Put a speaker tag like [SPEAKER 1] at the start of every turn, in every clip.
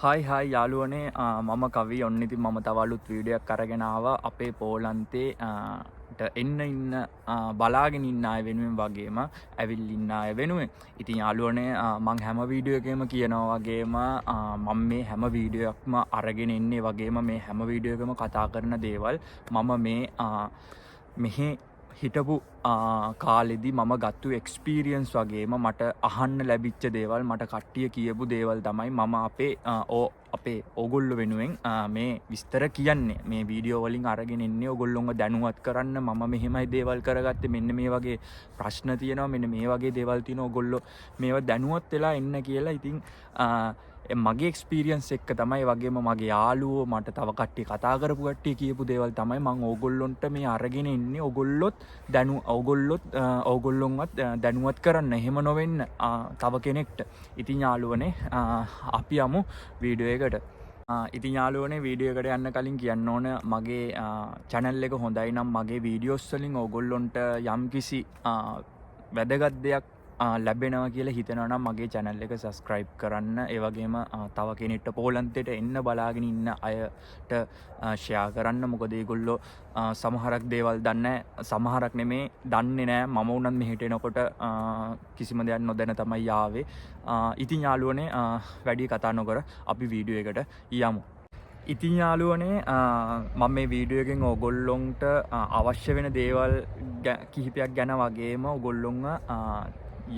[SPEAKER 1] හයි යාළුවනේ මම කවි ඔන්න ඉතින් මම තව අලුත් වීඩියෝ එකක් අරගෙන ආවා අපේ පෝලන්තේ ඉන්න බලාගෙන ඉන්න අය වෙනුවෙන් වගේම ඇවිල්ලා ඉන්න අය වෙනුවෙන්. ඉතින් යාළුවනේ මම හැම වීඩියෝ එකේම කියනවා වගේම මම මේ හැම වීඩියෝ එකක්ම අරගෙන ඉන්නේ වගේම මේ හැම වීඩියෝ එකකම කතා කරන දේවල් මම මේ මෙහි හිටපු කාලෙදි මම ගත්තු එක්ස්පීරියන්ස් වගේම මට අහන්න ලැබිච්ච දේවල් මට කට්ටිය කියපු දේවල් තමයි මම අපේ ඕගොල්ලෝ වෙනුවෙන් මේ විස්තර කියන්නේ. මේ වීඩියෝ වලින් අරගෙන ඉන්නේ ඕගොල්ලෝව දැනුවත් කරන්න. මම මෙහෙමයි දේවල් කරගත්තේ, මෙන්න මේ වගේ ප්‍රශ්න තියෙනවා, මෙන්න මේ වගේ දේවල් තියෙනවා, ඕගොල්ලෝ මේවා දැනුවත් වෙලා එන්න කියලා. ඉතින් මගේ එක්ස්පීරියන්ස් එක්ක තමයි වගේම මගේ යාළුවෝ මට තව කට්ටිය කතා කරපු කට්ටිය කියපු දේවල් තමයි මම ඕගොල්ලොන්ට මේ අරගෙන ඉන්නේ. ඕගොල්ලොන්වත් දැනුවත් කරන්න, එහෙම නොවෙන්න තව කෙනෙක්ට. ඉතින් යාළුවනේ අපි යමු වීඩියෝ එකට. ඉතින් යාළුවනේ වීඩියෝ එකට යන්න කලින් කියන්න ඕන මගේ channel එක හොඳයි නම් මගේ වීඩියෝස් වලින් ඕගොල්ලොන්ට යම්කිසි වැදගත් දෙයක් ලැබෙනවා කියලා හිතනවා නම් මගේ channel එක subscribe කරන්න. ඒ වගේම තව කෙනෙක්ට පෝලන්තයට එන්න බලාගෙන ඉන්න අයට share කරන්න. මොකද ඒගොල්ලෝ සමහරක් දේවල් දන්නේ සමහරක් නෙමේ දන්නේ නැහැ. මම උනත් මෙහෙට එනකොට කිසිම දෙයක් නොදැන තමයි ආවේ. ඉතින් යාළුවනේ වැඩි කතා නොකර අපි වීඩියෝ එකට යමු. ඉතින් යාළුවනේ මම මේ වීඩියෝ එකෙන් ඕගොල්ලොන්ට අවශ්‍ය වෙන දේවල් කිහිපයක් ගැන වගේම ඕගොල්ලොන්ව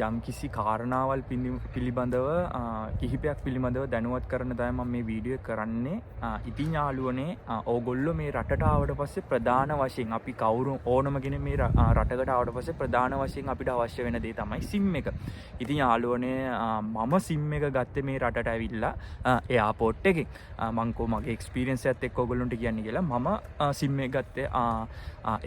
[SPEAKER 1] යම් කිසි කාරණාවල් පිළිබඳව කිහිපයක් පිළිබඳව දැනුවත් කරන්න තමයි මම මේ වීඩියෝ කරන්නේ. ඉතින් යාළුවනේ ඕගොල්ලෝ මේ රටට ආවට පස්සේ ප්‍රධාන වශයෙන් අපි කවුරු ඕනම කෙනෙක් මේ රටකට ආවට පස්සේ ප්‍රධාන වශයෙන් අපිට අවශ්‍ය වෙන දේ තමයි SIM එක. ඉතින් යාළුවනේ මම SIM එක ගත්තේ මේ රටට ඇවිල්ලා එයාපෝට් එකෙන්. මං මගේ එක්ස්පීරියන්ස් එකත් එක්ක ඕගොල්ලන්ට කියන්නේ කියලා මම SIM එක ගත්තේ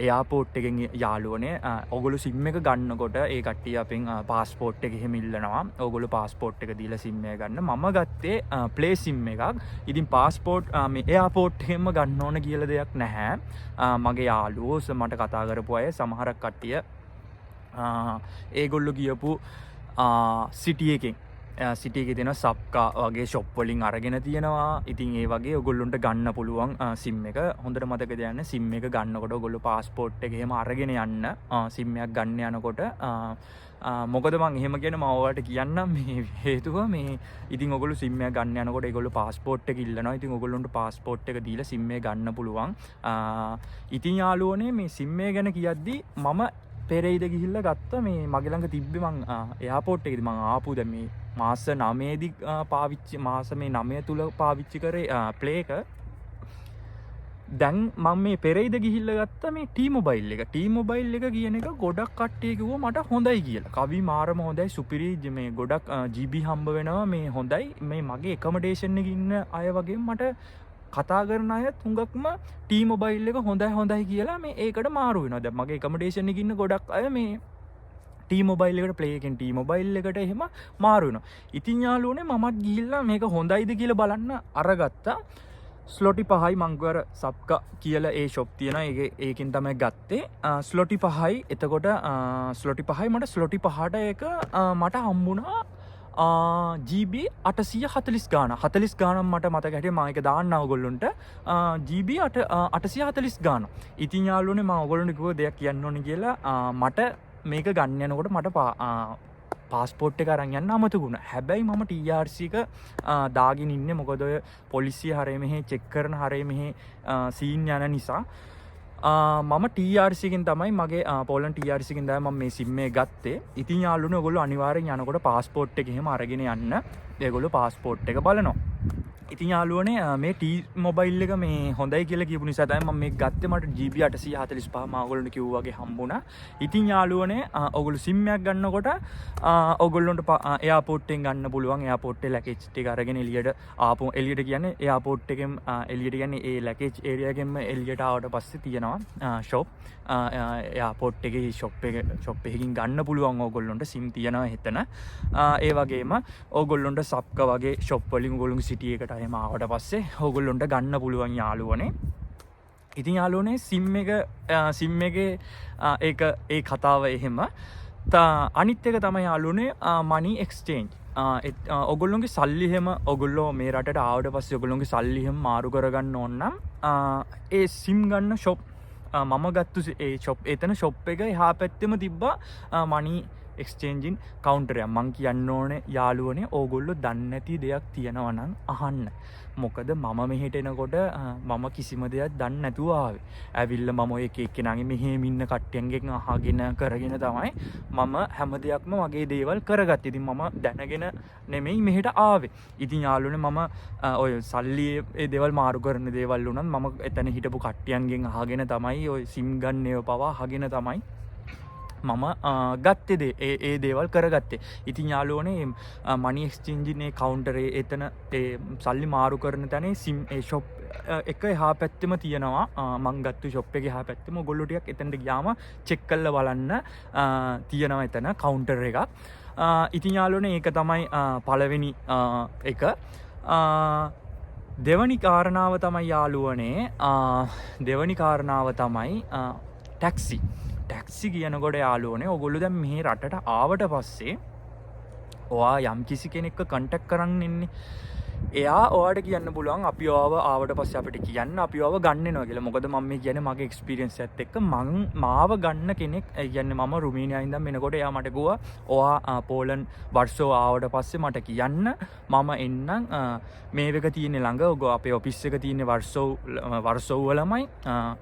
[SPEAKER 1] එයාපෝට් එකෙන්. යාළුවනේ ඕගොල්ලෝ SIM එක ගන්නකොට ඒ කට්ටිය අපෙන් පාස්පෝට් එක එහෙම ඉල්ලනවා. ඕගොල්ලෝ පාස්පෝට් එක දීලා SIM එක ගන්න. මම ගත්තේ ප්ලේ SIM එකක්. ඉතින් පාස්පෝට් මේ එයාපෝට් එකෙන්ම ගන්න ඕන කියලා දෙයක් නැහැ. මගේ යාළුවෝ මට කතා කරපු අය සමහරක් කට්ටිය ඒගොල්ලෝ ගියපු සිටි එකෙන් සිටි එකේ තියෙන සබ්කා වගේ ෂොප් වලින් අරගෙන තියෙනවා. ඉතින් ඒ වගේ ඔයගොල්ලොන්ට ගන්න පුළුවන් SIM එක. හොඳට මතක තියාගන්න SIM එක ගන්නකොට ඔයගොල්ලෝ පාස්පෝට් එක එහෙම අරගෙන යන්න. SIM එකක් ගන්න යනකොට මොකද මං එහෙම කියන මම ඔයාලට කියන්නම් මේ හේතුව මේ ඉතින් ඔයගොල්ලෝ SIM එක ගන්න යනකොට ඒගොල්ලෝ පාස්පෝට් එක ඉල්ලනවා. ඉතින් ඔයගොල්ලොන්ට පාස්පෝට් එක දීලා SIM එක ගන්න පුළුවන්. ඉතින් යාළුවනේ මේ SIM එක ගැන කියද්දි මම පෙරේද ගිහිල්ලා ගත්ත මේ මගේ ළඟ තිබ්බේ මං එයාපෝට් එකේදී මං ආපු දැන් මේ මාස 9 දී පාවිච්චි මාස මේ 9 තුල පාවිච්චි කරේ ප්ලේ එක. දැන් මම මේ පෙරේද ගිහිල්ලා ගත්ත මේ T-Mobile එක. T-Mobile එක කියන එක ගොඩක් කට්ටිය කිව්වා මට හොඳයි කියලා. කවි මාරම හොඳයි, සුපිරි මේ ගොඩක් GB හම්බ වෙනවා මේ හොඳයි. මේ මගේ එකමඩේෂන් එකේ ඉන්න අය වගේ මට කතා කරන අයත් හුඟක්ම T-Mobile එක හොඳයි කියලා මේ ඒකට මාරු වෙනවා. දැන් මගේ එකමඩේෂන් එකේ ඉන්න ගොඩක් අය මේ T-Mobile එකට ප්ලේ එකෙන් T-Mobile එකට එහෙම මාරු වෙනවා. ඉතින් යාළුවනේ මමත් ගිහිල්ලා මේක හොඳයිද කියලා බලන්න අරගත්තා. ස්ලොටි 5යි මංගවර සබ්කා කියලා ඒ ෂොප් තියෙනවා. ඒකෙන් තමයි ගත්තේ. ස්ලොටි 5යි. එතකොට ස්ලොටි 5යි මට ස්ලොටි 5ට එක මට හම්බුණා GB 840 ගාන. 40 ගානක් මට මතක හැටියට මම ඒක දාන්න ඕගොල්ලොන්ට GB 840 ගාන. ඉතින් යාළුවනේ මම ඕගොල්ලොන්ට කිව්වා දෙයක් කියන්න ඕනේ කියලා. මට මේක ගන්න යනකොට මට පාස්පෝට් එක අරන් යන්න අමතකුණා. හැබැයි මම TRC එක දාගෙන ඉන්නේ. මොකද ඔය පොලිසිය හරය මෙහෙ චෙක් කරන හරය මෙහෙ සීන් යන නිසා මම TRC එකෙන් තමයි මගේ පෝලන්ඩ් TRC එකෙන් තමයි මම මේ SIM එක ගත්තේ. ඉතින් යාළුවනේ ඔයගොල්ලෝ අනිවාර්යෙන් යනකොට පාස්පෝට් එක එහෙම අරගෙන යන්න. ඒගොල්ලෝ පාස්පෝට් එක බලනවා. ඉතින් යාළුවනේ මේ T-Mobile එක මේ හොඳයි කියලා කියපු නිසා තමයි මම මේක ගත්තේ. මට GB 845 මම ඔයගොල්ලන්ට කිව්වා වගේ හම්බුණා. ඉතින් යාළුවනේ ඔයගොල්ලෝ SIM එකක් ගන්නකොට ඔයගොල්ලොන්ට එයාපෝට් එකෙන් ගන්න පුළුවන්. එයාපෝට් එකේ ලැකේජ් ටික අරගෙන එළියට කියන්නේ එයාපෝට් එකෙන් එළියට කියන්නේ ඒ ලැකේජ් ඒරියා එකෙන්ම එළියට ආවට පස්සේ තියෙනවා ෂොප්. එයාපෝට් එකේ ෂොප් එකකින් ගන්න පුළුවන් ඕගොල්ලොන්ට SIM තියෙනවා එතන. ඒ වගේම ඕගොල්ලොන්ට සබ්ක වගේ ෂොප් වලින් ඕගොල්ලෝගේ සිටි එකට එහෙම ආවට පස්සේ ඕගොල්ලොන්ට ගන්න පුළුවන් යාළුවනේ. ඉතින් යාළුවනේ SIM එකේ ඒ කතාව එහෙම. අනිත් එක තමයි යාළුවනේ money exchange. ඔගොල්ලොන්ගේ සල්ලිහෙම ඔගොල්ලෝ මේ රටට ආවට පස්සේ ඔගොල්ලොන්ගේ සල්ලිහෙම මාරු කරගන්න ඕන්නම් ඒ සිම් ගන්න ෂොප් මම ගත්තු ඒ ෂොප් එතන ෂොප් එක එහා පැත්තෙම තිබ්බා මනී එක්ස්චේන්ජින් කවුන්ටරයක්. මං කියන්න ඕනේ යාළුවනේ ඕගොල්ලෝ දන්නේ නැති දෙයක් තියෙනවා නම් අහන්න. මොකද මම මෙහෙට එනකොට මම කිසිම දෙයක් දන්නේ නැතුව ආවේ. ඇවිල්ලා මම ඔය එක එක්කෙනාගේ මෙහෙම ඉන්න කට්ටියන්ගෙන් අහගෙන කරගෙන තමයි මම හැම දෙයක්ම මගේ දේවල් කරගත්තේ. ඉතින් මම දැනගෙන නෙමෙයි මෙහෙට ආවේ. ඉතින් යාළුවනේ මම ඔය සල්ලි ඒ දේවල් මාරු කරන දේවල් උනත් මම එතන හිටපු කට්ටියන්ගෙන් අහගෙන තමයි ඔය සිම් ගන්න ඒවා පවා අහගෙන තමයි මම ගත්තේ ඒ දේවල් කරගත්තේ. ඉතින් යාළුවනේ මනි එක්ස්චේන්ජින් ඒ කවුන්ටරේ එතන ඒ සල්ලි මාරු කරන තැනේ සිම් ඒ ෂොප් එක එහා පැත්තෙම තියෙනවා. මං ගත්තු ෂොප් එකේ එහා පැත්තෙම ඔයගොල්ලෝ ටිකක් එතනට ගියාම චෙක් කරලා බලන්න තියෙනවා එතන කවුන්ටර් එකක්. ඉතින් යාළුවනේ ඒක තමයි පළවෙනි එක. දෙවනි කාරණාව තමයි යාළුවනේ දෙවනි කාරණාව තමයි ටැක්සි කියනකොට යාළුවනේ ඔගොල්ලෝ දැන් මේ රටට ආවට පස්සේ ඔයා යම් කිසි කෙනෙක්ව කන්ටැක්ට් කරන්න ඉන්නේ. එයා ඔයාට කියන්න පුළුවන් අපි ඔයාව ආවට පස්සේ අපිට කියන්න අපි ඔයාව ගන්න වෙනවා කියලා. මොකද මම මේ කියන්නේ මගේ එක්ස්පීරියන්ස් එකත් එක්ක මාව ගන්න කෙනෙක් කියන්නේ මම රුමේනියාවේ ඉඳන් එනකොට එයා මට කිව්වා ඔයා පෝලන්ඩ් වර්සෝ ආවට පස්සේ මට කියන්න මම එන්නම් මේ වෙක තියෙන ළඟ ඔග අපේ ඔෆිස් එක තියෙන වර්සෝ වලමයි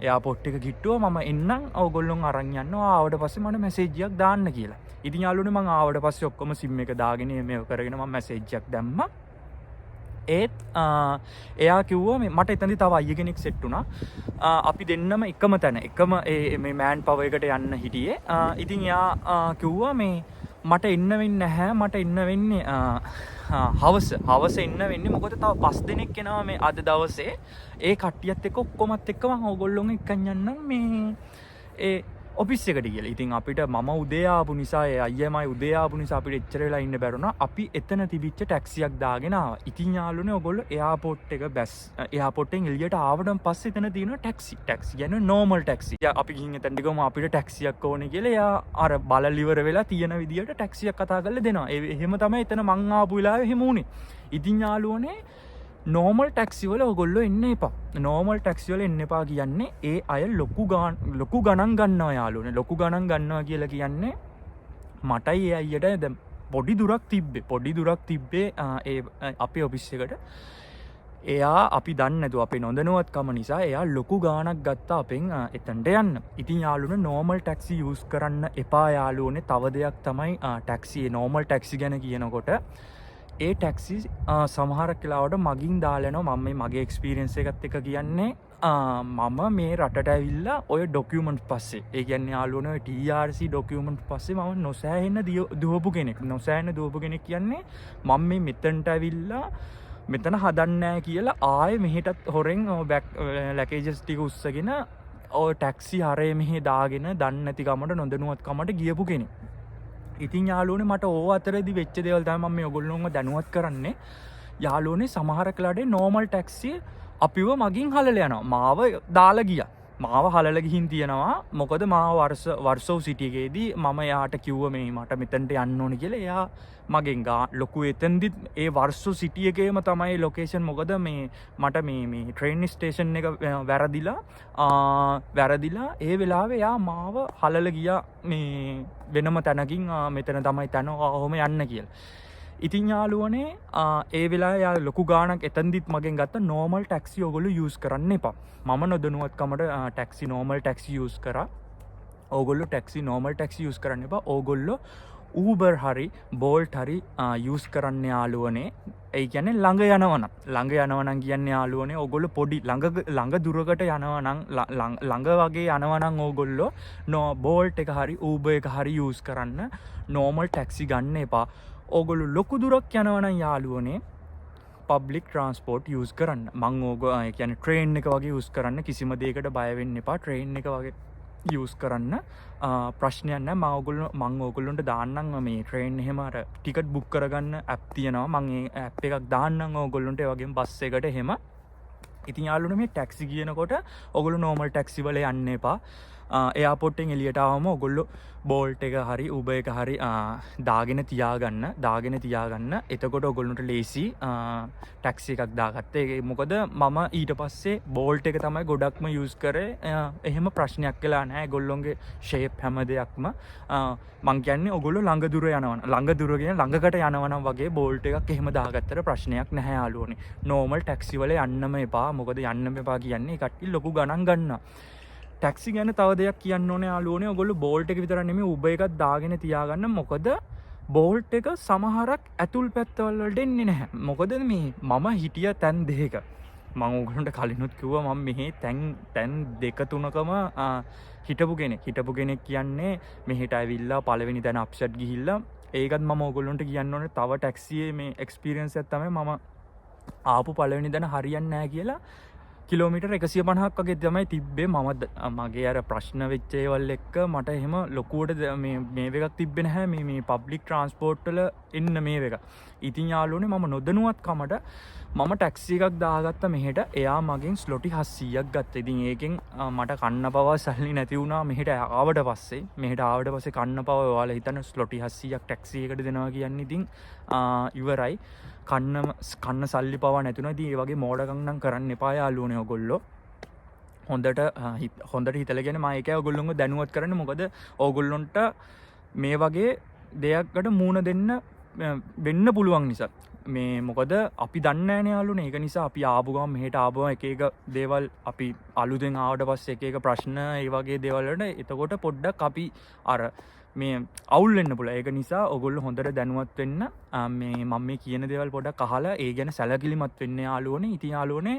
[SPEAKER 1] එයාපෝට් එක කිට්ටුව මම එන්නම් ඕගොල්ලොන් අරන් යන්න ආවට පස්සේ මට මැසේජ් එකක් දාන්න කියලා. ඉතින් යාළුවනේ මම ආවට පස්සේ ඔක්කොම සිම් එක දාගෙන මේව කරගෙන මම මැසේජ් එකක් දැම්මා. ඒත් එයා කිව්වා මට එතනදි තව අයිය කෙනෙක් සෙට් වුණා. අපි දෙන්නම එකම තැන එකම මේ මෑන් පවර් එකට යන්න හිටියේ. ඉතින් එයා කිව්වා මට එන්න වෙන්නේ නැහැ. මට එන්න වෙන්නේ හවස එන්න වෙන්නේ. මොකද තව 5 දෙනෙක් එනවා මේ අද දවසේ. ඒ කට්ටියත් එක්ක ඔක්කොමත් එක්ක මම ඕගොල්ලොන් එක්කන් යන්නම් මේ ඒ ඔෆිස් එකට කියලා. ඉතින් අපිට මම උදේ ආපු නිසා ඒ අයියමයි උදේ ආපු නිසා අපිට එච්චර වෙලා ඉන්න බැරුණා. අපි එතන තිබිච්ච ටැක්සියක් දාගෙන ආවා. ඉතින් යාළුවනේ ඔයගොල්ලෝ එයාපෝට් එක එයාපෝට්ටෙන් එළියට ආවටම පස්සේ එතන තියෙනවා ටැක්සි කියන්නේ නෝමල් ටැක්සි. අපි ගිහින් එතනට ගිහම අපිට ටැක්සියක් ඕනේ කියලා එයා අර බලල් ඉවර වෙලා තියෙන විදියට ටැක්සියක් කතා කරලා දෙනවා. එහෙම තමයි එතන මං ආපු වෙලාවේ එහෙම උනේ. ඉතින් යාළුවනේ නෝමල් ටැක්සි වල ඔයගොල්ලෝ එන්න එපා. නෝමල් ටැක්සි වල එන්න එපා කියන්නේ ඒ අය ලොකු ගණන් ගන්නවා යාළුවනේ. ලොකු ගණන් ගන්නවා කියලා කියන්නේ මටයි ඒ අයියට දැන් පොඩි දුරක් තිබ්බේ ඒ අපේ ඔෆිස් එකට. එයා අපි දන්නේ නැතුව අපේ නොදැනුවත්කම නිසා එයා ලොකු ගාණක් ගත්තා අපෙන් එතනට යන්න. ඉතින් යාළුවනේ නෝමල් ටැක්සි යූස් කරන්න එපා යාළුවනේ. තව දෙයක් තමයි ටැක්සි නෝමල් ටැක්සි ගැන කියනකොට ඒ ටැක්සි සමහරක් වෙලාවට මගින් දාලා යනවා. මම මේ මගේ එක්ස්පීරියන්ස් එකත් එක කියන්නේ මම මේ රටට ඇවිල්ලා ඔය ඩොකියුමන්ට් පස්සේ ඒ කියන්නේ යාළුවනේ ඔය TRC ඩොකියුමන්ට් පස්සේ මම නොසෑහෙන දුවපු කෙනෙක්. නොසෑහෙන දුවපු කෙනෙක් කියන්නේ මම මේ මෙතනට ඇවිල්ලා මෙතන හදන්නේ නැහැ කියලා ආයේ මෙහෙටත් හොරෙන් බෑක් ලැකේජස් ටික උස්සගෙන ඔය ටැක්සි හරේ මෙහෙ දාගෙන දන්නේ නැති කමට නොදැනුවත්කමට ගියපු කෙනෙක්. ඉතින් යාළුවනේ මට ඕව අතරදී වෙච්ච දේවල් තමයි මම මේ ඔයගොල්ලෝන්ව දැනුවත් කරන්නේ. යාළුවනේ සමහර කලාඩේ නෝමල් ටැක්සි අපිව මගින් හලලා යනවා. මාව දාලා ගියා. මාව හලලා ගිහින් තියෙනවා. මොකද මාව වර්සෝව් සිටි එකේදී මම එයාට කිව්වා මට මෙතනට යන්න ඕනේ කියලා. එයා මගෙන් ලොකු එතෙන්දිත් ඒ වර්සෝ සිටි එකේම තමයි ලොකේෂන්. මොකද මට මේ ට්‍රේන් ස්ටේෂන් එක වැරදිලා ඒ වෙලාවේ එයා මාව හලලා ගියා මේ වෙනම තැනකින් මෙතන තමයි තැන ඔහොම යන්න කියලා. ඉතින් යාළුවනේ ඒ වෙලාවේ යා ලොකු ගාණක් එතෙන්දිත් මගෙන් ගත්ත නෝමල් ටැක්සි ඔයගොල්ලෝ යූස් කරන්න එපා. මම නොදැනුවත්කමට නෝමල් ටැක්සි යූස් කරා. ඕගොල්ලෝ නෝමල් ටැක්සි යූස් කරන්න එපා. ඕගොල්ලෝ Uber හරි Bolt හරි යූස් කරන්න යාළුවනේ. ඒ කියන්නේ ළඟ යනවා නම් කියන්නේ යාළුවනේ ඕගොල්ලෝ පොඩි ළඟ දුරකට යනවා නම් ළඟ වගේ යනවා නම් ඕගොල්ලෝ Bolt එක හරි Uber එක හරි යූස් කරන්න. නෝමල් ටැක්සි ගන්න එපා. ඕගොල්ලෝ ලොකු දුරක් යනවා නම් යාළුවනේ පබ්ලික් ට්‍රාන්ස්පෝර්ට් යූස් කරන්න. ඒ කියන්නේ ට්‍රේන් එක වගේ යූස් කරන්න. කිසිම දෙයකට බය වෙන්න එපා. ට්‍රේන් එක වගේ යූස් කරන්න ප්‍රශ්නයක් නැහැ. මම ඕගොල්ලොන්ට දාන්නම් මේ ට්‍රේන් එහෙම අර ටිකට් බුක් කරගන්න ඇප් තියෙනවා. මම ඒ ඇප් එකක් දාන්නම් ඕගොල්ලොන්ට. ඒ වගේම බස් එකට එහෙම. ඉතින් යාළුවනේ මේ ටැක්සි කියනකොට ඕගොල්ලෝ නෝමල් ටැක්සි වල යන්න එපා. එයාපොට්ටෙන් එලියට ආවම ඔගොල්ලෝ බෝල්ට් එක හරි උබ එක හරි දාගෙන තියාගන්න එතකොට ඔගොල්ලොන්ට ලේසි ටැක්සි එකක් දාගත්ත මොකද මම ඊට පස්සේ බෝල්ට් එක තමයි ගොඩක්ම යස් කරේ එහෙම ප්‍රශ්නයක් කලා නෑ ගොල්ලොන්ගේ ශේප් හැම දෙයක්ම මං කියන්නේ ඔගොල්ලෝ ළඟ දුර යනවන ළඟ දුරගෙන ළඟකට යනවනම් වගේ බෝල්ට් එකක් එහෙම දාගත්තට ප්‍රශ්නයක් නැහැ යාළුවනේ නෝමල් ටැක්සි වල යන්නම එපා මොකද යන්නම එපා කියන්නේ කට්ටිය ලොකු ගණන් ගන්නවා ටැක්සි ගැන තව දෙයක් කියන්න ඕනේ යාළුවනේ ඔයගොල්ලෝ බෝල්ට් එක විතර නෙමෙයි උබ එකක් දාගෙන තියාගන්න මොකද බෝල්ට් එක සමහරක් ඇතුල් පැත්තවල වලට එන්නේ නැහැ මොකද මේ මම හිටිය තැන් දෙක මම ඔයගොල්ලන්ට කලිනුත් කිව්වා මම මෙහි තැන් දෙක තුනකම හිටපු කෙනෙක් කියන්නේ මෙහෙට ඇවිල්ලා පළවෙනි තැන අප්සෙට් ගිහිල්ලා ඒකත් මම ඔයගොල්ලන්ට කියන්න ඕනේ තව ටැක්සියේ මේ එක්ස්පීරියන්ස් එක තමයි මම ආපු පළවෙනි තැන හරියන්නේ නැහැ කියලා කිලෝමීටර් 150ක් වගේ තමයි තිබ්බේ මම මගේ අර ප්‍රශ්න වෙච්ච ඒවල් එක්ක මට එහෙම ලොකුවට මේ එකක් තිබ්බේ නැහැ මේ පබ්ලික් ට්‍රාන්ස්පෝර්ට් වල එන්න මේ එක. ඉතින් යාළුවනේ මම නොදැනුවත්කමට මම ටැක්සි එකක් දාගත්ත මෙහෙට එයා මගෙන් ස්ලොටි 700ක් ගත්තා. ඉතින් ඒකෙන් මට කන්න පවා සල්ලි නැති වුණා මෙහෙට ආවට පස්සේ කන්න පවා ඔයාලා හිතන්න ස්ලොටි 700ක් ටැක්සි එකට දෙනවා කියන්නේ ඉතින් ඉවරයි. කන්න සල්ලි පවා නැතුන දී ඒ වගේ මෝඩකම් නම් කරන්න එපා යාළුවනේ ඔයගොල්ලෝ හොඳට හිතලගෙන මම ඒකයි ඔයගොල්ලෝව දැනුවත් කරන්න මොකද ඔයගොල්ලොන්ට මේ වගේ දෙයක්කට මූණ වෙන්න පුළුවන් නිසා මේ මොකද අපි දන්නේ නැහැ යාළුවනේ ඒක නිසා අපි ආපු ගමන් මෙහෙට ආපුවම එක දේවල් අපි අලුතෙන් ආවට පස්සේ එක ප්‍රශ්න ඒ වගේ දේවල් වලට එතකොට පොඩ්ඩක් අපි අර මේ අවුල් වෙන්න පුළුවන්. ඒක නිසා ඔයගොල්ලෝ හොඳට දැනුවත් වෙන්න මේ මම මේ කියන දේවල් පොඩ්ඩක් අහලා ඒ ගැන සැලකිලිමත් වෙන්න යාළුවනේ. ඉතින් යාළුවනේ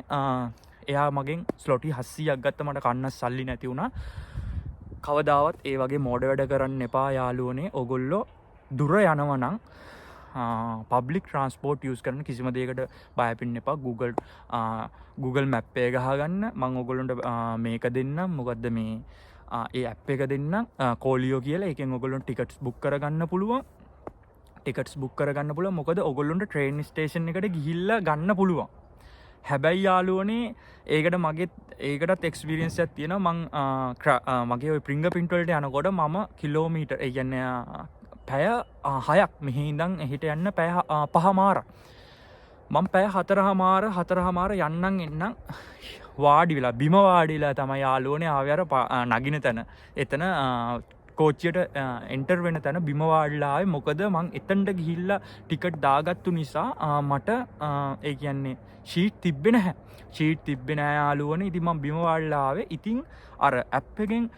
[SPEAKER 1] එයා මගෙන් ස්ලොටි 700ක් ගත්ත මට කන්න සල්ලි නැති වුණා. කවදාවත් ඒ වගේ මෝඩ වැඩ කරන්න එපා යාළුවනේ. ඔයගොල්ලෝ දුර යනවා නම් පබ්ලික් ට්‍රාන්ස්පෝර්ට් යූස් කරන කිසිම දෙයකට බය වෙන්න එපා. Google Map එක ගහගන්න. මම ඔයගොල්ලන්ට මේක දෙන්නම්. මොකද්ද මේ ඒ ඇප් එක දෙන්න කෝලියෝ කියලා එකෙන් ඔයගොල්ලොන්ට ටිකට්ස් බුක් කරගන්න පුළුවන් මොකද ඔයගොල්ලොන්ට ට්‍රේන් ස්ටේෂන් එකට ගිහිල්ලා ගන්න පුළුවන් හැබැයි යාළුවනේ ඒකටත් එක්ස්පීරියන්ස් එකක් තියෙනවා මගේ ওই ෆින්ගර් ප්‍රින්ට් වලට යනකොට මම කිලෝමීටර් ඒ කියන්නේ පැය 6ක් මෙහි ඉඳන් එහිට යන්න පැය 5මාරක් මම පැය 4මාර යන්නම් එන්නම් වාඩි වෙලා බිම වාඩිලා තමයි යාළුවනේ ආවේ අර නගින තැන. එතන කෝච්චියට එන්ටර් වෙන තැන බිම වාඩිලා ආවේ. මොකද මං එතනට ගිහිල්ලා ටිකට් දාගත්තු නිසා මට ඒ කියන්නේ ෂීට් තිබ්බේ නැහැ. යාළුවනේ. ඉතින් මං බිම වාඩිලා ආවේ. ඉතින් අර ඇප් එකෙන්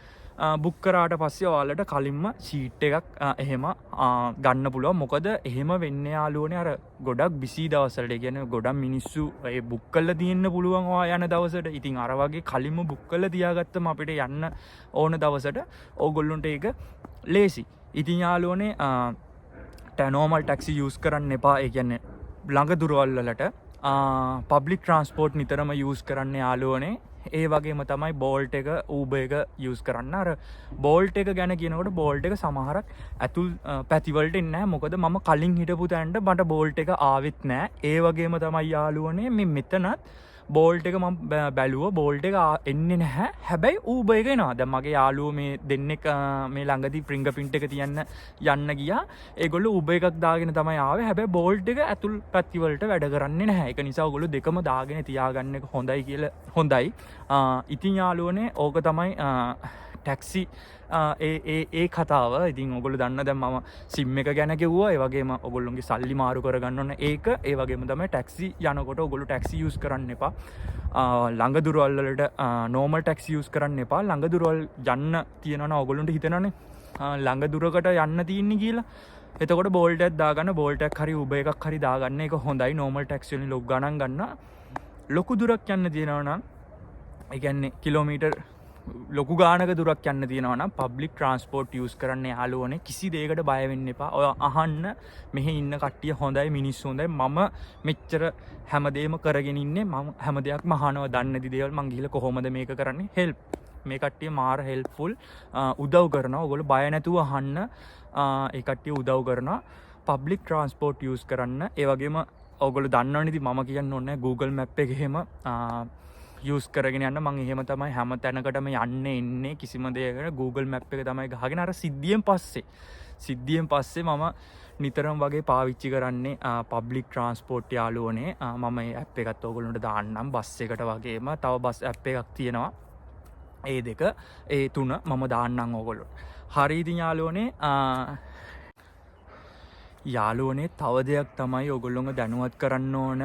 [SPEAKER 1] බුක් කරාට පස්සේ ඔයාලට කලින්ම ෂීට් එකක් එහෙම ගන්න පුළුවන්. මොකද එහෙම වෙන්නේ යාළුවනේ අර ගොඩක් බිසි දවස්වලට. ඒ කියන්නේ ගොඩක් මිනිස්සු ඒ බුක් කරලා තියෙන්න පුළුවන් ඔයා යන දවසට. ඉතින් අර වගේ කලින්ම බුක් කරලා තියාගත්තම අපිට යන්න ඕන දවසට ඕගොල්ලොන්ට ඒක ලේසි. ඉතින් යාළුවනේ නෝමල් ටැක්සි යූස් කරන්න එපා. ඒ කියන්නේ ළඟ දුරවල් වලට පබ්ලික් ට්‍රාන්ස්පෝර්ට් නිතරම යූස් කරන්න යාළුවනේ. ඒ වගේම තමයි බෝල්ට් එක ඌබර් එක යූස් කරන්න. අර බෝල්ට් එක ගැන කියනකොට බෝල්ට් එක සමහරක් ඇතුල් පැතිවලට එන්නේ නැහැ. මොකද මම කලින් හිටපු තැනට මට බෝල්ට් එක ආවෙත් නැහැ. ඒ වගේම තමයි යාළුවනේ මේ මෙතනත් බෝල්ට් එක මම බැලුවා බෝල්ට් එක එන්නේ නැහැ. හැබැයි ඌබර් එක එනවා. දැන් මගේ යාළුවෝ මේ දෙන්නෙක් මේ ළඟදී ෆින්ගර් ප්‍රින්ට් එක යන්න ගියා. ඒගොල්ලෝ ඌබර් එකක් දාගෙන තමයි ආවේ. හැබැයි බෝල්ට් එක ඇතුල් පැතිවලට වැඩ කරන්නේ නැහැ. ඒක නිසා ඔයගොල්ලෝ දෙකම දාගෙන තියාගන්න එක හොඳයි. ඉතින් යාළුවනේ ඕක තමයි ටැක්සි ඒ කතාව. ඉතින් ඔයගොල්ලෝ දන්න දැන් මම සිම් එක ගැන කිව්වා. ඒ වගේම ඔයගොල්ලෝගේ සල්ලි මාරු කරගන්න ඕන ඒක. ඒ වගේම තමයි ටැක්සි යනකොට ඔයගොල්ලෝ ටැක්සි යූස් කරන්න එපා. ළඟ දුරවල් වලට නෝමල් ටැක්සි යූස් කරන්න එපා. ළඟ දුරවල් යන්න තියෙනවනම් ඔයගොල්ලන්ට හිතෙනවනේ ළඟ දුරකට යන්න තියෙන්නේ කියලා. එතකොට බෝල්ට් එකක් දාගන්න. බෝල්ට් එකක් හරි උබර් එකක් හරි දාගන්න. ඒක හොඳයි. නෝමල් ටැක්සි වලින් ලොකු ගණන් ගන්න. ලොකු දුරක් යන්න තියෙනවනම් ඒ කියන්නේ කිලෝමීටර් ලොකු ගානක දුරක් යන්න තියෙනවා නම් පබ්ලික් ට්‍රාන්ස්පෝර්ට් යූස් කරන්න යාළුවනේ. කිසි දෙයකට බය වෙන්න එපා. ඔය අහන්න මෙහි ඉන්න කට්ටිය හොඳයි මිනිස්සු හොඳයි. මම මෙච්චර හැමදේම කරගෙන ඉන්නේ. මම හැම දෙයක්ම අහනවා. දන්නේ නැති දේවල් මං ගිහලා කොහොමද මේක කරන්නේ හෙල්ප්. මේ කට්ටිය මාර හෙල්ප්ෆුල් උදව් කරනවා. ඔයගොල්ලෝ බය නැතුව අහන්න. ඒ කට්ටිය උදව් කරනවා. පබ්ලික් ට්‍රාන්ස්පෝර්ට් යූස් කරන්න. ඒ වගේම ඔයගොල්ලෝ දන්නවනේ ඉතින් මම කියන්න ඕනේ Google Map එකේ එහෙම යස් කරගෙන යන්න මං එහෙම තමයි හැම තැනකටම යන්න එන්නේ කිසිම දෙයකට Google Map එක තමයි ගහගෙන අර සිද්ධියෙන් පස්සේ මම නිතරම් වගේ පාවිච්චි කරන්නේ පබ්ලික් ට්‍රාන්ස්පෝර්ට් යාළුවනේ මම ඇප් එකත් ඕගොල්ලන්ට දාන්නම් බස් එකට වගේම තව බස් ඇප් එකක් තියෙනවා ඒ දෙක ඒ තුන මම දාන්නම් ඕගොල්ලොන්ට. හරි ඉතින් යාළුවනේ තව දෙයක් තමයි ඕගොල්ලොන්ව දැනුවත් කරන්න ඕන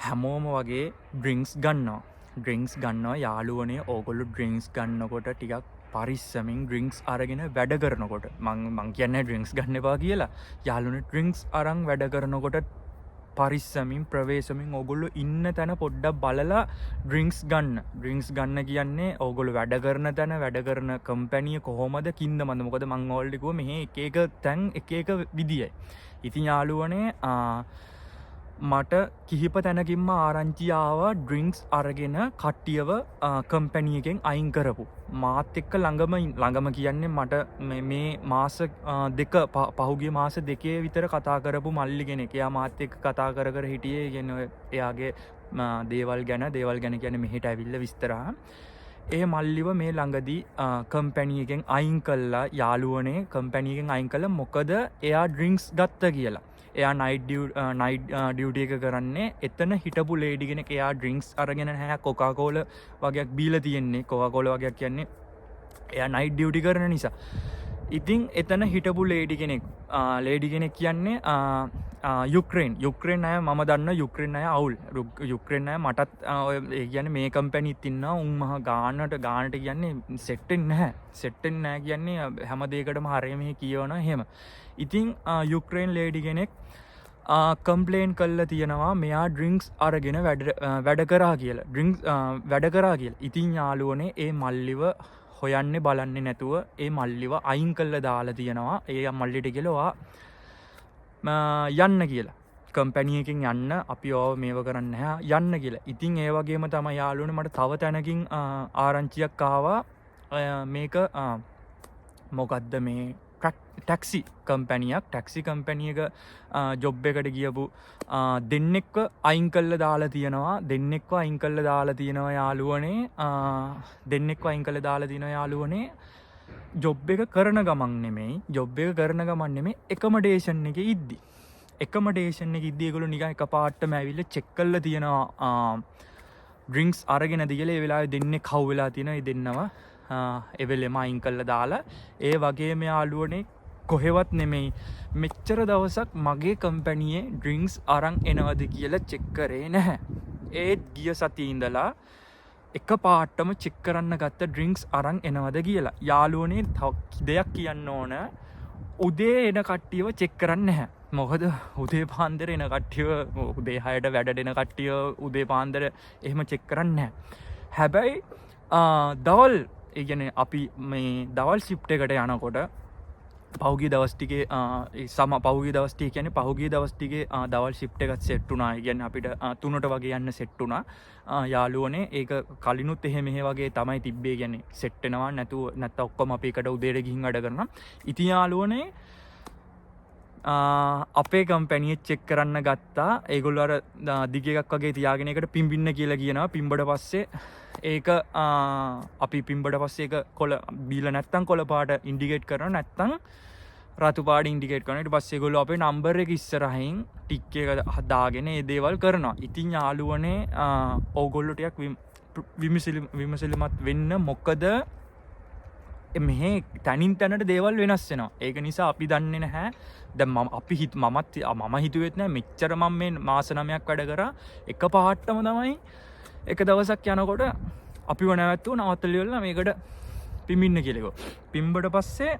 [SPEAKER 1] හැමෝම වගේ ඩ්‍රින්ක්ස් ගන්නවා යාළුවනේ ඕගොල්ලෝ ඩ්‍රින්ක්ස් ගන්නකොට ටිකක් පරිස්සමින් ඩ්‍රින්ක්ස් අරගෙන වැඩ කරනකොට මං කියන්නේ ඩ්‍රින්ක්ස් ගන්න එපා කියලා යාළුවනේ ඩ්‍රින්ක්ස් අරන් වැඩ කරනකොට පරිස්සමින් ප්‍රවේශමින් ඕගොල්ලෝ ඉන්න තැන පොඩ්ඩක් බලලා ඩ්‍රින්ක්ස් ගන්න කියන්නේ ඕගොල්ලෝ වැඩ කරන තැන වැඩ කරන කම්පැනි කොහොමද කින්දමද මොකද මං ඕල්රෙඩි කිව්වා මෙහි එක තැන් එක විදියයි. ඉතින් යාළුවනේ මට කිහිප තැනකින්ම ආරංචි ආවා ඩ්‍රින්ක්ස් අරගෙන කට්ටියව කම්පැනි එකෙන් අයින් කරපු. මාත් එක්ක ළඟම කියන්නේ මට මේ මාස දෙක පහුගිය මාස දෙකේ විතර කතා කරපු මල්ලි කෙනෙක්. එයා මාත් එක්ක කතා කර හිටියේ කියන්නේ එයාගේ දේවල් ගැන කියන්නේ මෙහෙට ඇවිල්ලා විස්තර. ඒ මල්ලිව මේ ළඟදී කම්පැනි එකෙන් අයින් කළා යාළුවනේ කම්පැනි එකෙන් අයින් කළා මොකද එයා ඩ්‍රින්ක්ස් ගත්ත කියලා. එයා නයිට් ඩියුටි එක කරන්නේ එතන හිටපු ලේඩි කෙනෙක් එයා ඩ්‍රින්ක්ස් අරගෙන නැහැ කොකාකෝල වගේක් බීලා තියෙන්නේ කොකාකෝල වගේක් කියන්නේ එයා නයිට් ඩියුටි කරන නිසා. ඉතින් එතන හිටපු ලේඩි කෙනෙක් කියන්නේ යුක්‍රේන් අය මම දන්න යුක්‍රේන් අය අවුල් යුක්‍රේන් අය මටත් ඒ කියන්නේ මේ කම්පැනිත් ඉන්නවා උන් මහ ගානට කියන්නේ සෙට්ටෙන් නැහැ කියන්නේ හැම දෙයකටම හරිය මෙහෙ කියවනවා එහෙම. ඉතින් යුක්‍රේන් ලේඩි කෙනෙක් කම්ප්ලේන් කල්ලා තියෙනවා මෙයා ඩ්‍රින්ක්ස් අරගෙන වැඩ කරා කියලා ඉතින් යාළුවනේ ඒ මල්ලිව හොයන්නේ බලන්නේ නැතුව ඒ මල්ලිව අයින් කල්ලා දාලා තියෙනවා ඒ මල්ලිට කියලා යන්න කියලා කම්පැනි එකෙන් යන්න අපි ඕව මේව කරන්න නැහැ යන්න කියලා. ඉතින් ඒ වගේම තමයි යාළුවනේ මට තව තැනකින් ආරංචියක් ආවා මේක මොකද්ද මේ ටැක්සි කම්පැනියක ජොබ් එකට ගියපු දෙන්නෙක්ව අයින් කල්ලා දාලා තියෙනවා යාළුවනේ ජොබ් එක කරන ගමන් නෙමෙයි එකමඩේෂන් එක ඉද්දි ඒගොල්ලෝ නිකන් එකපාරටම ඇවිල්ලා චෙක් කරලා තියෙනවා ඩ්‍රින්ක්ස් අරගෙනද කියලා ඒ වෙලාවේ දෙන්නේ කව් වෙලා තියෙනවා ඒ දෙන්නව එවෙලෙම අයින් කල්ලා දාලා ඒ වගේම යාළුවනේ කොහෙවත් නෙමෙයි මෙච්චර දවසක් මගේ කම්පැනියේ ඩ්‍රින්ක්ස් අරන් එනවද කියලා චෙක් කරේ නැහැ. ඒත් ගිය සතියේ ඉඳලා එක පාටම චෙක් කරන්න ගත්ත ඩ්‍රින්ක්ස් අරන් එනවද කියලා. යාළුවනේ දෙයක් කියන්න ඕන උදේ එන කට්ටියව චෙක් කරන්නේ නැහැ. මොකද උදේ පාන්දර එන කට්ටියව උදේ 6ට වැඩට එන කට්ටිය උදේ පාන්දර එහෙම චෙක් කරන්නේ නැහැ. හැබැයි දවල් ඒ කියන්නේ අපි මේ දවල් ෂිෆ්ට් එකට යනකොට පහුගිය දවස් ටිකේ දවල් ෂිෆ්ට් එකත් සෙට් වුණා. ඒ කියන්නේ අපිට 3ට වගේ යන්න සෙට් වුණා. යාළුවනේ ඒක කලිනුත් මෙහෙ වගේ තමයි තිබ්බේ. කියන්නේ සෙට් වෙනවා නැත්නම් ඔක්කොම අපි එකට උදේට ගිහින් වැඩ කරනවා. ඉතින් යාළුවනේ අපේ කම්පැනිය චෙක් කරන්න ගත්තා. ඒගොල්ලෝ අර දිග එකක් වගේ තියාගෙන ඒකට පිම්බින්න කියලා කියනවා. පිම්බඩ පස්සේ ඒක අපි පිම්බඩ පස්සේ ඒක කොළ බීලා නැත්තම් කොළ පාට ඉන්ඩිකේට් කරනවා නැත්තම් රතු පාට ඉන්ඩිකේට් කරනවා. ඊට පස්සේ ඒගොල්ලෝ අපේ නම්බර් එක ඉස්සරහින් ටික් එක දාගෙන මේ දේවල් කරනවා. ඉතින් යාළුවනේ ඕගොල්ලෝ ටිකක් විමසිලිමත් වෙන්න මොකද මෙහෙ තනින් තැනට දේවල් වෙනස් වෙනවා. ඒක නිසා අපි දන්නේ නැහැ. දැන් මම හිතුවෙත් නෑ මෙච්චර මම මේ මාස 9ක් වැඩ කරා එක පාටම තමයි එක දවසක් යනකොට අපිව නැවතුව නවත්තලිවලා මේකට පිඹින්න කියලා කිව්වා. පිඹට පස්සේ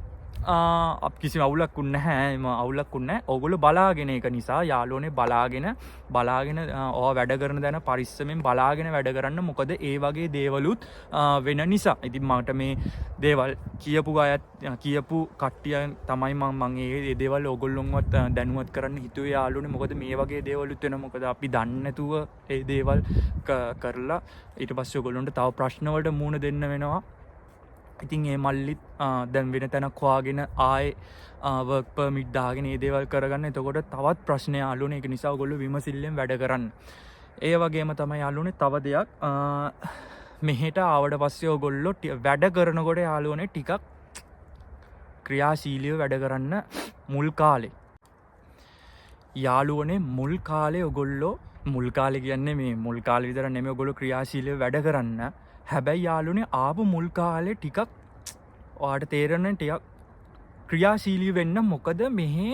[SPEAKER 1] කිසිම අවුලක් නැහැ. ඕගොල්ලෝ බලාගෙන ඒක නිසා යාළුවනේ බලාගෙන ඕවා වැඩ කරන දැන පරිස්සමෙන් බලාගෙන වැඩ කරන්න. මොකද ඒ වගේ දේවලුත් වෙන නිසා. ඉතින් මට මේ දේවල් කියපු කට්ටිය තමයි මම ඒ දේවල් ඕගොල්ලොන්වත් දැනුවත් කරන්න හිතුවේ යාළුවනේ. මොකද මේ වගේ දේවලුත් වෙන මොකද අපි දන්නේ නැතුව ඒ දේවල් කරලා ඊට පස්සේ ඕගොල්ලොන්ට තව ප්‍රශ්න වලට මුහුණ දෙන්න වෙනවා. ඉතින් ඒ මල්ලිත් දැන් වෙන තැනක් හොයාගෙන ආයේ වර්ක් පර්මිට් දාගෙන මේ දේවල් කරගන්න. එතකොට තවත් ප්‍රශ්න යාළුවනේ. ඒක නිසා ඔයගොල්ලෝ විමසිල්ලෙන් වැඩ කරන්න. ඒ වගේම තමයි යාළුවනේ තව දෙයක් මෙහෙට ආවට පස්සේ ඔයගොල්ලෝ වැඩ කරනකොට යාළුවනේ ටිකක් ක්‍රියාශීලීව වැඩ කරන්න මුල් කාලේ. යාළුවනේ මුල් කාලේ ඔයගොල්ලෝ මුල් කාලේ කියන්නේ මේ මුල් කාලේ විතර නෙමෙයි ඔයගොල්ලෝ ක්‍රියාශීලීව වැඩ කරන්න. හැබැයි යාළුවනේ ආපු මුල් කාලේ ටිකක් ඔයාලට තේරෙන්නේ ටිකක් ක්‍රියාශීලී වෙන්න. මොකද මෙහි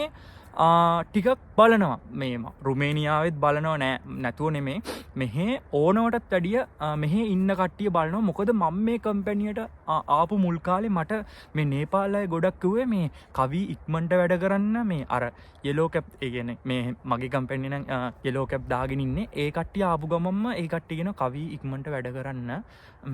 [SPEAKER 1] ටිකක් බලනවා මේම රුමේනියාවෙත් බලනවා නැතුව නෙමේ මෙහෙ ඕනවටත් වැඩිය මෙහෙ ඉන්න කට්ටිය බලනවා. මොකද මම මේ කම්පැනියට ආපු මුල් කාලේ මට මේ නේපාල් අය ගොඩක් කිව්වේ මේ කවි ඉක්මනට වැඩ කරන්න මේ අර යෙලෝ කැප් ඒ කියන්නේ මේ මගේ කම්පැනි නම් යෙලෝ කැප් දාගෙන ඉන්නේ. ඒ කට්ටිය ආපු ගමන්ම ඒ කට්ටිය කියන කවි ඉක්මනට වැඩ කරන්න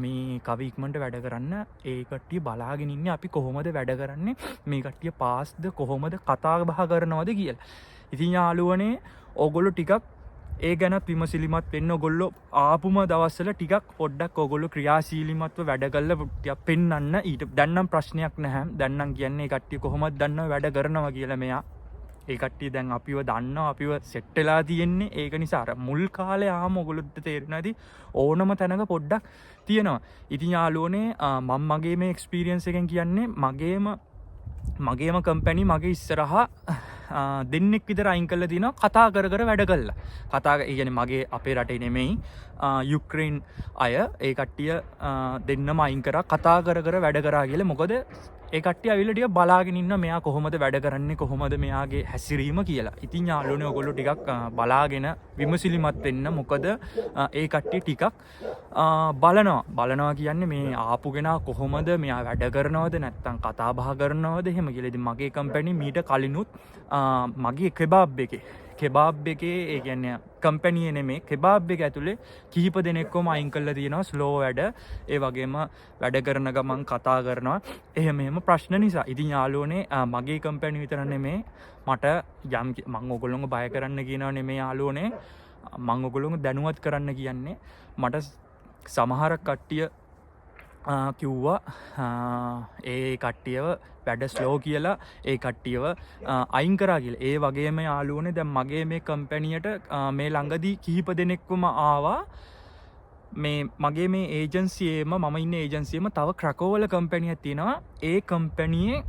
[SPEAKER 1] මේ කවි ඉක්මනට වැඩ කරන්න. ඒ කට්ටිය බලාගෙන ඉන්නේ අපි කොහොමද වැඩ කරන්නේ මේ කට්ටිය පාස්ද කොහොමද කතා බහ කරනවද කියලා. ඉතින් යාළුවනේ ඕගොල්ලෝ ටිකක් ඒ ගැන විමසිලිමත් වෙන්න. ඔයගොල්ලෝ ආපුම දවස්වල ටිකක් පොඩ්ඩක් ඔයගොල්ලෝ ක්‍රියාශීලීමත්ව වැඩ කරලා ටිකක් පෙන්වන්න. ඊට දැන් නම් ප්‍රශ්නයක් නැහැ. දැන් නම් කියන්නේ ඒ කට්ටිය කොහොමද දන්නව වැඩ කරනවා කියලා. මෙයා ඒ කට්ටිය දැන් අපිව දන්නවා අපිව සෙට් වෙලා තියෙන්නේ. ඒක නිසා අර මුල් කාලේ ආම ඔයගොල්ලොත් තේරෙන්නේ නැති ඕනම තැනක පොඩ්ඩක් තියෙනවා. ඉතින් යාළුවනේ මම මගේ මේ එක්ස්පීරියන්ස් එකෙන් කියන්නේ මගේම කම්පැනි මගේ ඉස්සරහා දෙන්නෙක් විතර අයින් කරලා තිනවා කතා කර කර වැඩ කළා. කතා ඒ කියන්නේ මගේ අපේ රටේ නෙමෙයි යුක්‍රේන් අය ඒ කට්ටිය දෙන්නම අයින් කරා කතා කර කර වැඩ කරා කියලා. මොකද ඒ කට්ටිය අවිල ටික බලාගෙන ඉන්න මෙයා කොහොමද වැඩ කරන්නේ කොහොමද මෙයාගේ හැසිරීම කියලා. ඉතින් යාළුවනේ ඔයගොල්ලෝ ටිකක් බලාගෙන විමසිලිමත් වෙන්න. මොකද ඒ කට්ටිය ටිකක් බලනවා කියන්නේ මේ ආපු කෙනා කොහොමද මෙයා වැඩ කරනවද නැත්නම් කතා බහ කරනවද එහෙම කියලා. ඉතින් මගේ කම්පැනි මීට කලිනුත් මගේ කෙබාබ් එකේ ඒ කියන්නේ කම්පැනියේ නෙමේ කෙබාබ් එක ඇතුලේ කිහිප දෙනෙක්වම අයින් කරලා තියෙනවා ස්ලෝ වැඩ. ඒ වගේම වැඩ කරන ගමන් කතා කරනවා එහෙම ප්‍රශ්න නිසා. ඉතින් යාළුවනේ මගේ කම්පැනි විතර නෙමේ මට මම ඔයගොල්ලෝව බය කරන්න කියනවා නෙමේ යාළුවනේ මම ඔයගොල්ලෝව දැනුවත් කරන්න කියන්නේ. මට සමහර කට්ටිය කිව්වා ඒ කට්ටියව වැඩ ස්ලෝ කියලා ඒ කට්ටියව අයින් කරා කියලා. ඒ වගේම යාළුවනේ දැන් මගේ මේ කම්පැනියට මේ ළඟදී කිහිප දෙනෙක්වම ආවා. මේ මගේ මේ ඒජන්සියේම මම ඉන්න ඒජන්සියේම තව ක්‍රකෝවල කම්පැනියක් තියෙනවා. ඒ කම්පැනියේ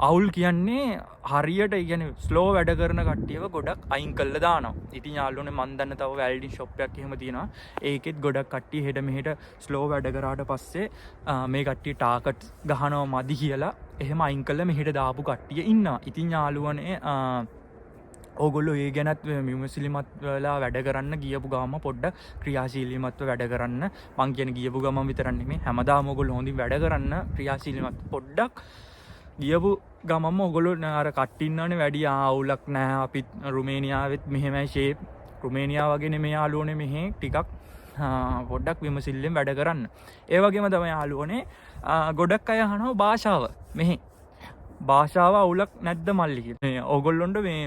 [SPEAKER 1] අවුල් කියන්නේ හරියට කියන්නේ ස්ලෝ වැඩ කරන කට්ටියව ගොඩක් අයින් කළා දානවා. ඉතින් යාළුවනේ මන් දන්න තව වැල්ඩින් ෂොප් එකක් එහෙම තියෙනවා. ඒකෙත් ගොඩක් කට්ටිය හෙට මෙහෙට ස්ලෝ වැඩ කරාට පස්සේ මේ කට්ටිය ටාකට් ගහනවා මදි කියලා එහෙම අයින් කළා මෙහෙට දාපු කට්ටිය ඉන්නවා. ඉතින් යාළුවනේ ඕගොල්ලෝ ඒ ගැනත් විමසිලිමත් වෙලා වැඩ කරන්න ගියපු ගමම පොඩ්ඩක් ක්‍රියාශීලීමත්ව වැඩ කරන්න. මං කියන්නේ ගියපු ගමම විතරක් නෙමෙයි හැමදාම ඕගොල්ලෝ හොඳින් වැඩ කරන්න ක්‍රියාශීලීමත් පොඩ්ඩක් ගියපු ගමම ඔයගොල්ලෝ අර කට්ටි ඉන්නවනේ වැඩි ආවුලක් නැහැ. අපි රුමේනියාවෙත් මෙහෙමයි ෂේප් රුමේනියාව වගේ නෙමෙයි යාළුවනේ මෙහෙ ටිකක් පොඩ්ඩක් විමසිල්ලෙන් වැඩ කරන්න. ඒ වගේම තමයි යාළුවනේ ගොඩක් අය අහනවා භාෂාව මෙහෙ භාෂාව අවුලක් නැද්ද මල්ලි කියලා. ඕගොල්ලොන්ට මේ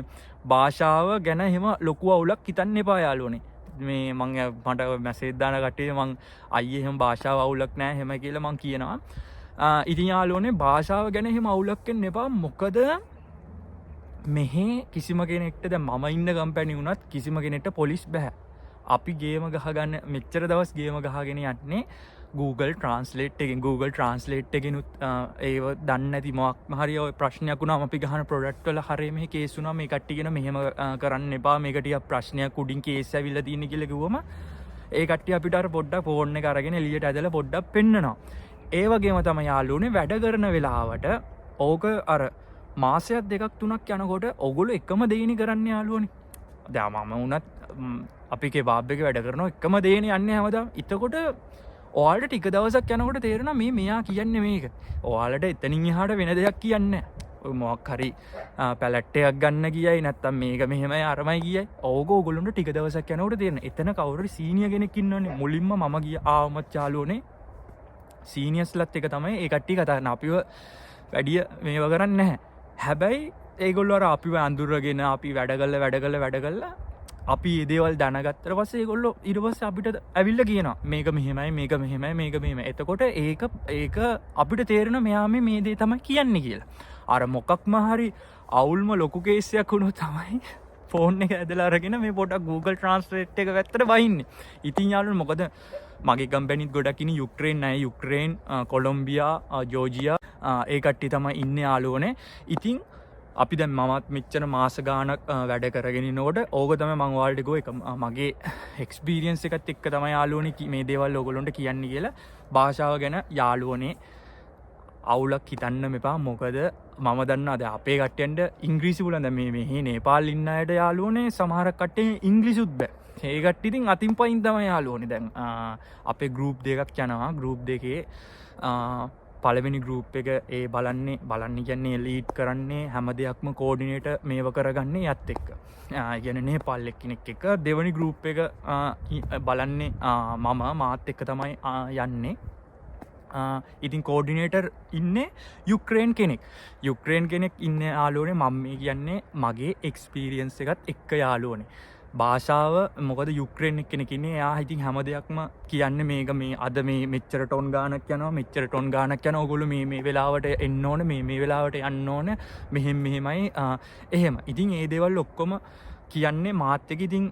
[SPEAKER 1] භාෂාව ගැන එහෙම ලොකු අවුලක් හිතන්න එපා යාළුවනේ. මේ මට මැසේජ් දාන කට්ටිය මං අයියේ එහෙම භාෂාව අවුලක් නැහැ එහෙම කියලා මං කියනවා. ඉතින් යාළුවනේ භාෂාව ගැන එහෙම අවුලක් වෙන්න එපා. මොකද මෙහෙ කිසිම කෙනෙක්ට දැන් මම ඉන්න කම්පැනි වුණත් කිසිම කෙනෙක්ට පොලිස් බෑ. අපි ගේම ගහගන්න මෙච්චර දවස් ගේම ගහගෙන යන්නේ Google Translate එකෙනුත් ඒව දන්නේ නැති මොකක් හරි ඔය ප්‍රශ්නයක් වුණාම අපි ගහන ප්‍රොඩක්ට් වල හරිය මෙහෙ කේස් වුණා මේ කට්ටිය කියන මෙහෙම කරන්න එපා මේක ටිකක් ප්‍රශ්නයක් උඩින් කේස් ඇවිල්ලා තියෙන කියලා කිව්වම ඒ කට්ටිය අපිට අර පොඩ්ඩක් ෆෝන් එක අරගෙන එළියට ඇදලා පොඩ්ඩක් පෙන්නනවා. ඒ වගේම තමයි යාළුවනේ වැඩ කරන වෙලාවට ඕක අර මාසයක් දෙකක් තුනක් යනකොට ඔගොල්ලෝ එකම දෙයිනේ කරන්නේ යාළුවනේ. දැන් මම වුණත් අපි කෙබාබ් එකේ වැඩ කරනවා එකම දෙයිනේ යන්නේ හැමදාම. එතකොට ඔයාලට ටික දවසක් යනකොට තේරෙනවා මෙයා කියන්නේ මේක. ඔයාලට එතනින් එහාට වෙන දෙයක් කියන්නේ නැහැ. මොකක් හරි පැලට් එකක් ගන්න ගියයි නැත්තම් මේක මෙහෙමයි අරමයි ගියයි. ඕගොල්ලොන්ට ටික දවසක් යනකොට තේරෙනවා. එතන කවුරු හරි සීනියර් කෙනෙක් ඉන්නවනේ. මුලින්ම මම ගිය ආවමත් යාළුවනේ සීනියර්ස්ලත් එක තමයි ඒ කට්ටිය කතා කරන අපිව වැඩිය මේව කරන්නේ නැහැ. හැබැයි ඒගොල්ලෝ අර අපිව අඳුරගෙන අපි වැඩ කළා අපි මේ දේවල් දැනගත්තට පස්සේ ඒගොල්ලෝ ඊට පස්සේ අපිට ඇවිල්ලා කියනවා මේක මෙහෙමයි. එතකොට ඒක අපිට තේරෙනවා මෙයා මේ දේ තමයි කියන්නේ කියලා. අර මොකක්ම හරි අවුල්ම ලොකු කේස් එකක් වුණොත් තමයි ෆෝන් එක ඇදලා අරගෙන මේ පොඩක් Google Translate එක වැත්තට වහින්නේ. ඉතින් යාළුවනේ මොකද මගේ කම්පැනිත් ගොඩක් ඉන්නේ යුක්‍රේන් අය, යුක්‍රේන්, කොලොම්බියා, ජෝර්ජියා ඒ කට්ටිය තමයි ඉන්නේ යාළුවනේ. ඉතින් අපි දැන් මමත් මෙච්චර මාස ගානක් වැඩ කරගෙන ඉනකොට ඕක තමයි මම ඔයාලට ගෝ එක මගේ එක්ස්පීරියන්ස් එකත් එක්ක තමයි යාළුවනේ මේ දේවල් ඕගොල්ලන්ට කියන්නේ කියලා. භාෂාව ගැන යාළුවනේ අවුලක් හිතන්න මෙපා. මොකද මම දන්නා දැන් අපේ කට්ටියන්ට ඉංග්‍රීසි පුළුවන්. දැන් මේ නේපාල් ඉන්න අයට යාළුවනේ සමහර කට්ටිය ඉංග්‍රීසිුත් බෑ. ඒ කට්ටිය ඉතින් අතින් පයින් තමයි යාළුවනේ. දැන් අපේ ගෲප් දෙකක් යනවා. ගෲප් දෙකේ පළවෙනි ගෲප් එක ඒ බලන්නේ කියන්නේ ලීඩ් කරන්නේ හැම දෙයක්ම කෝඩිනේටර් මේව කරගන්නේ යත් එක්ක. කියන්නේ නේපාල් එක්කෙනෙක් එක්ක. දෙවෙනි ගෲප් එක බලන්නේ මාත් එක්ක තමයි යන්නේ. ඉතින් කෝඩිනේටර් ඉන්නේ යුක්‍රේන් කෙනෙක් ඉන්න යාළුවනේ. මම මේ කියන්නේ මගේ එක්ස්පීරියන්ස් එකත් එක්ක යාළුවනේ. භාෂාව මොකද යුක්‍රේන් කෙනෙක් ඉන්නේ. එයා ඉතින් හැම දෙයක්ම කියන්නේ මේක මේ අද මේ මෙච්චර ටොන් ගානක් යනවා, මෙච්චර ටොන් ගානක් යනවා. ඔයගොල්ලෝ මේ වෙලාවට එන්න ඕනේ, මේ වෙලාවට යන්න ඕනේ, මෙහෙමයි එහෙම. ඉතින් ඒ දේවල් ඔක්කොම කියන්නේ මාත් එක්ක. ඉතින්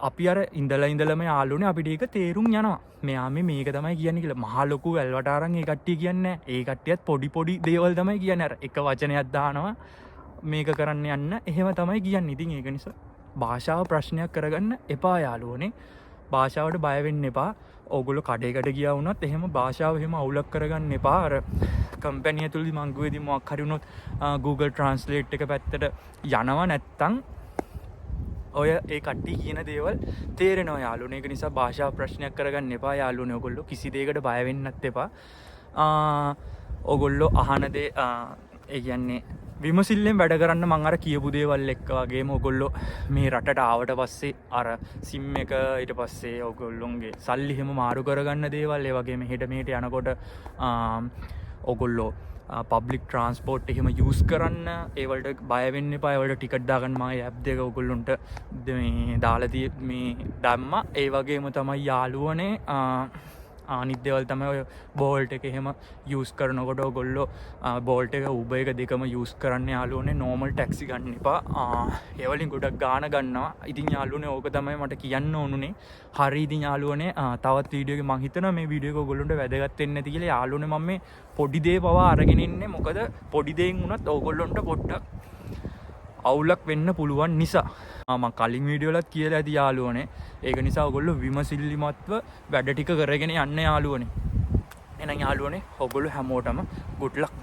[SPEAKER 1] අපි අර ඉඳලම යාළුවනේ අපිට ඒක තේරුම් යනවා. මෙයා මේක තමයි කියන්නේ කියලා. මහා ලොකු වැල්වට අරන් ඒ කට්ටිය කියන්නේ නැහැ. ඒ කට්ටියත් පොඩි දේවල් තමයි කියන්නේ. අර එක වචනයක් දානවා මේක කරන්න යන්න. එහෙම තමයි කියන්නේ. ඉතින් ඒක නිසා භාෂාව ප්‍රශ්නයක් කරගන්න එපා යාළුවනේ. භාෂාවට බය වෙන්න එපා. ඕගොල්ලෝ කඩේකට ගියා වුණත් එහෙම භාෂාව එහෙම අවුලක් කරගන්න එපා. අර කම්පැනි ඇතුළේ මං ගුවේදී මොකක් හරි වුණොත් Google Translate එක පැත්තට යනවා නැත්තම් ඔය ඒ කට්ටිය කියන දේවල් තේරෙනවා යාළුවනේ. ඒක නිසා භාෂාව ප්‍රශ්නයක් කරගන්න එපා යාළුවනේ. ඔයගොල්ලෝ කිසි දෙයකට බය වෙන්නත් එපා. ඔයගොල්ලෝ අහන දේ ඒ කියන්නේ විමසිල්ලෙන් වැඩ කරන්න. මං අර කියපු දේවල් එක්ක වගේම ඔයගොල්ලෝ මේ රටට ආවට පස්සේ අර සිම් එක ඊට පස්සේ ඔයගොල්ලොන්ගේ සල්ලි හැම මාරු කරගන්න දේවල් ඒ වගේම මෙහෙට යනකොට ඔයගොල්ලෝ පබ්ලික් ට්‍රාන්ස්පෝර්ට් එහෙම යූස් කරන්න. ඒවලට බය වෙන්න එපා. ඒවලට ටිකට් දාගන්න මගේ ඇප් දෙක ඔයගොල්ලොන්ට මේ දාලා මේ දැම්මා. ඒ වගේම තමයි යාළුවනේ අනිත් දේවල් තමයි ඔය බෝල්ට් එක එහෙම යූස් කරනකොට ඔයගොල්ලෝ බෝල්ට් එක Uber එක දෙකම යූස් කරන්න යාළුවනේ. නෝමල් ටැක්සි ගන්න එපා. ඒ වලින් ගොඩක් ගාණ ගන්නවා. ඉතින් යාළුවනේ ඕක තමයි මට කියන්න ඕනුනේ. හරි ඉතින් යාළුවනේ තවත් වීඩියෝ එක මං හිතනවා මේ වීඩියෝ එක ඔයගොල්ලොන්ට වැදගත් වෙන්නේ නැති කියලා. යාළුවනේ මම මේ පොඩි දේ පවා අරගෙන ඉන්නේ. මොකද පොඩි දෙයින් වුණත් ඔයගොල්ලොන්ට පොඩ්ඩක් අවුලක් වෙන්න පුළුවන් නිසා. මම කලින් වීඩියෝ වලත් කියලා ඇති යාළුවනේ. ඒක නිසා ඔයගොල්ලෝ විමසිල්ලිමත්ව වැඩ ටික කරගෙන යන්න යාළුවනේ. එහෙනම් යාළුවනේ ඔයගොල්ලෝ හැමෝටම good luck.